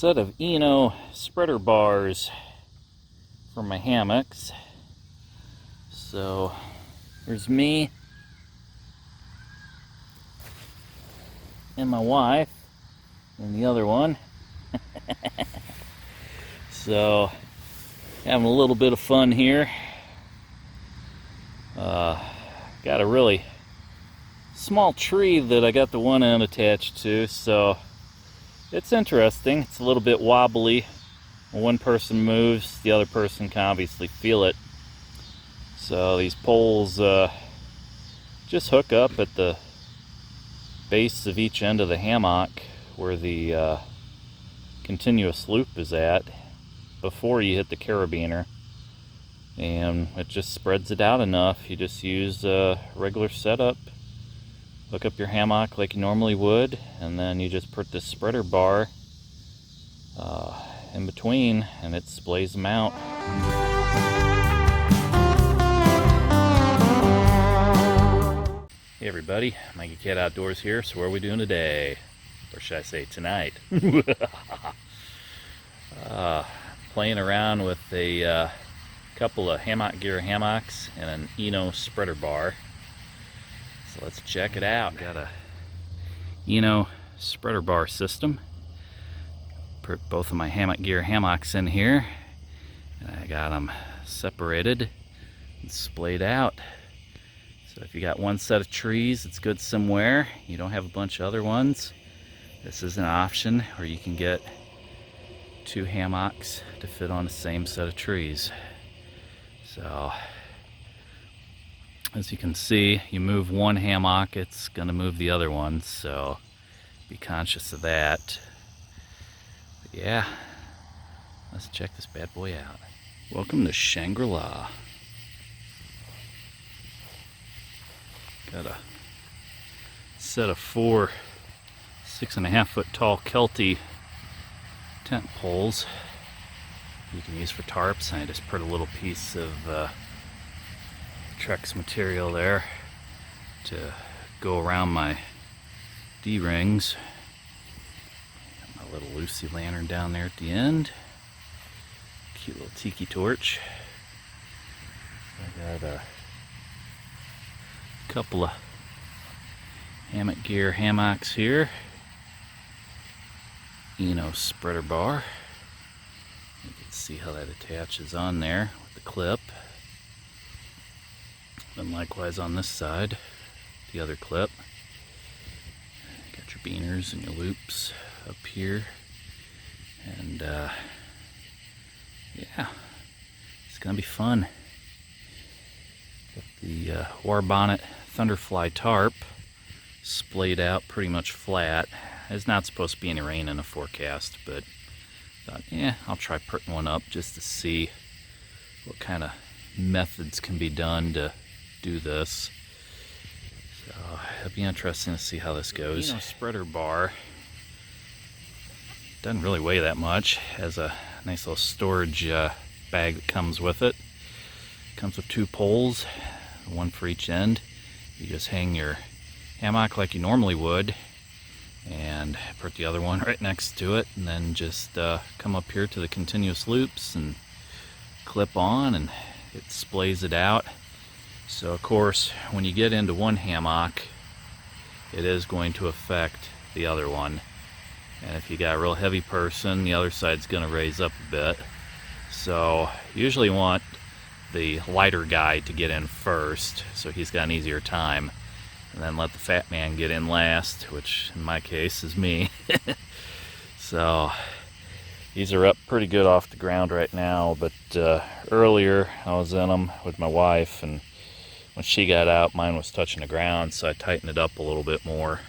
set of ENO spreader bars for my hammocks. So there's me and my wife and the other one. So having a little bit of fun here. Got a really small tree that I got the one end attached to, so it's interesting. It's a little bit wobbly. When one person moves, the other person can obviously feel it. So these poles just hook up at the base of each end of the hammock where the continuous loop is at before you hit the carabiner, and it just spreads it out enough. You just use a regular setup, hook up your hammock like you normally would, and then you just put this spreader bar in between and it splays them out. Hey everybody, Mikeycat Outdoors here. So what are we doing today? Or should I say tonight? Playing around with a couple of hammock gear hammocks and an ENO spreader bar. So let's check it out. Got a ENO spreader bar system. Put both of my hammock gear hammocks in here, and I got them separated and splayed out. So if you got one set of trees that's good somewhere, you don't have a bunch of other ones, this is an option where you can get two hammocks to fit on the same set of trees. So as you can see, you move one hammock, it's going to move the other one, so be conscious of that. But yeah, let's check this bad boy out. Welcome to Shangri-La. Got a set of 4 6.5 foot tall Kelty tent poles you can use for tarps, and I just put a little piece of Trex material there to go around my D-rings. Got my little Lucy lantern down there at the end. Cute little tiki torch. I got a couple of hammock gear hammocks here. ENO spreader bar. You can see how that attaches on there with the clip. Then likewise on this side, the other clip. Got your beaners and your loops up here. And yeah, it's gonna be fun. Got the Warbonnet Thunderfly tarp splayed out pretty much flat. There's not supposed to be any rain in the forecast, but thought, yeah, I'll try putting one up just to see what kind of methods can be done to do this. So it'll be interesting to see how this goes. ENO spreader bar doesn't really weigh that much. Has a nice little storage bag that comes with it. Comes with 2 poles, one for each end. You just hang your hammock like you normally would, and put the other one right next to it, and then just come up here to the continuous loops and clip on, and it splays it out. So of course, when you get into one hammock, it is going to affect the other one. And if you got a real heavy person, the other side's going to raise up a bit. So usually want the lighter guy to get in first, so he's got an easier time, and then let the fat man get in last, which in my case is me. So these are up pretty good off the ground right now, but earlier I was in them with my wife, and when she got out, mine was touching the ground, so I tightened it up a little bit more.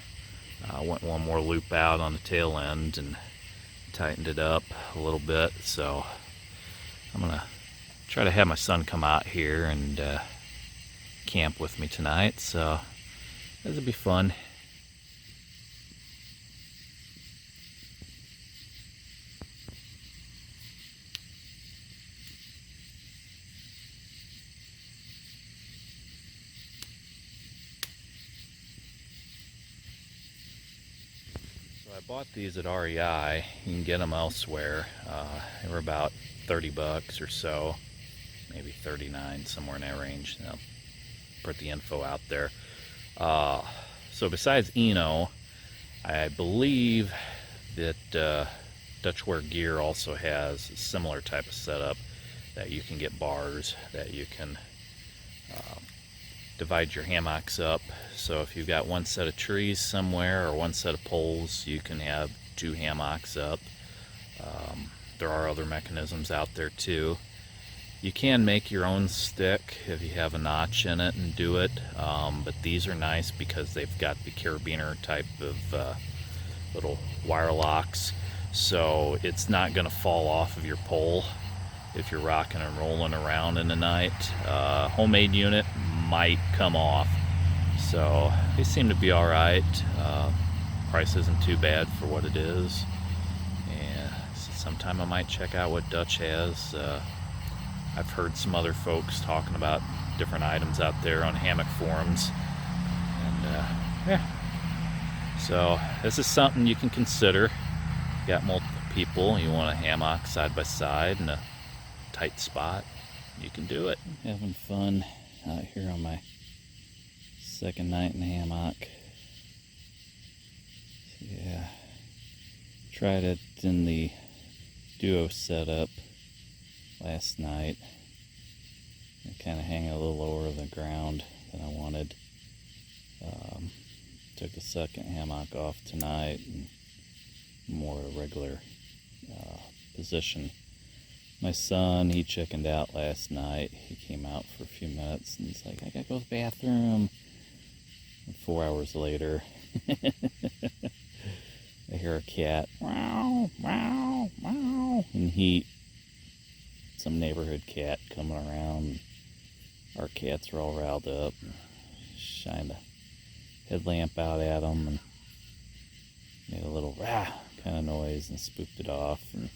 I went one more loop out on the tail end and tightened it up a little bit. So I'm gonna try to have my son come out here and camp with me tonight, so this will be fun. So I Bought these at REI. You can get them elsewhere. They were about 30 bucks or so, maybe 39, somewhere in that range. I'll put the info out there. So besides ENO, I believe that Dutchware Gear also has a similar type of setup that you can get bars that you can divide your hammocks up. So if you've got one set of trees somewhere or one set of poles, you can have 2 hammocks up. There are other mechanisms out there too. You can make your own stick if you have a notch in it and do it, but these are nice because they've got the carabiner type of little wire locks, so it's not going to fall off of your pole if you're rocking and rolling around in the night. Homemade unit might come off, so they seem to be all right. Price isn't too bad for what it is, and so sometime I might check out what Dutch has. I've heard some other folks talking about different items out there on hammock forums, and yeah, so this is something you can consider. You got multiple people, you want a hammock side by side in a tight spot, you can do it. Having fun out here on my second night in the hammock. Yeah, tried it in the duo setup last night. I kind of hanging a little lower than the ground than I wanted. Took the second hammock off tonight and more a regular position. My son, he chickened out last night. He came out for a few minutes and he's like, I gotta go to the bathroom. And 4 hours later, I hear a cat, meow, meow, meow, in heat. Some neighborhood cat coming around. Our cats are all riled up. Shined a headlamp out at them and made a little rah kind of noise and spooked it off. And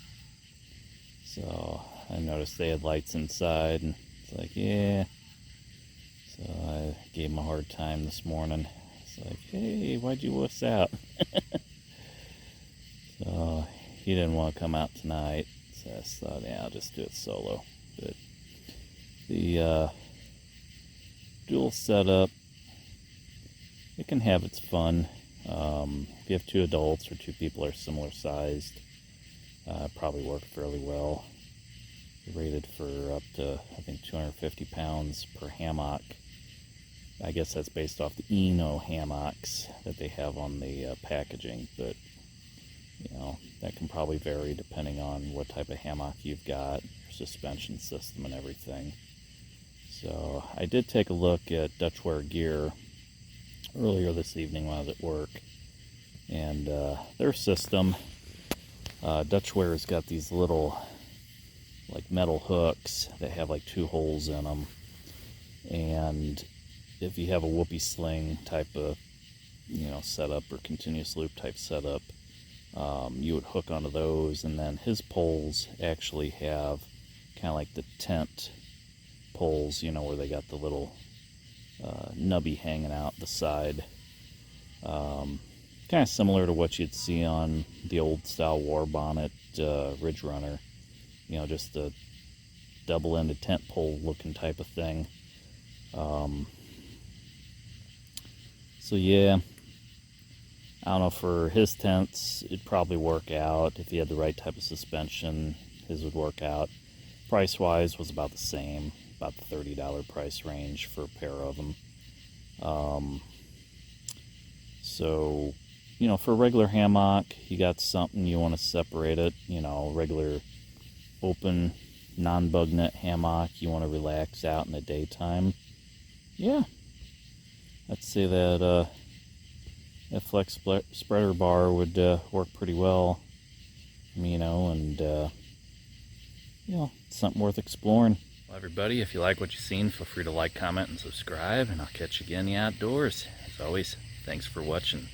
so I noticed they had lights inside, and it's like, yeah. So I gave him a hard time this morning. It's like, hey, why'd you wuss out? So he didn't want to come out tonight. So I thought, yeah, I'll just do it solo. But the dual setup, it can have its fun. If you have 2 adults or 2 people are similar sized, probably work fairly well. Rated for up to, I think, 250 pounds per hammock. I guess that's based off the ENO hammocks that they have on the packaging, but you know, that can probably vary depending on what type of hammock you've got, your suspension system and everything. So I did take a look at Dutchware Gear earlier this evening when I was at work, and their system, Dutchware has got these little like metal hooks that have like 2 holes in them, and if you have a whoopee sling type of, you know, setup or continuous loop type setup, you would hook onto those. And then his poles actually have kind of like the tent poles, you know, where they got the little nubby hanging out the side, kind of similar to what you'd see on the old style war bonnet Ridge Runner, you know, just a double-ended tent pole looking type of thing. So yeah, I don't know, for his tents it'd probably work out. If he had the right type of suspension, his would work out. Price wise was about the same, about the $30 price range for a pair of them. So, you know, for a regular hammock, you got something you want to separate it, you know, regular open non-bug net hammock, you want to relax out in the daytime. Yeah, I'd say that that flex spreader bar would work pretty well, you know, and you know, it's something worth exploring. Well, everybody, if you like what you've seen, feel free to like, comment, and subscribe, and I'll catch you again in the outdoors. As always, thanks for watching.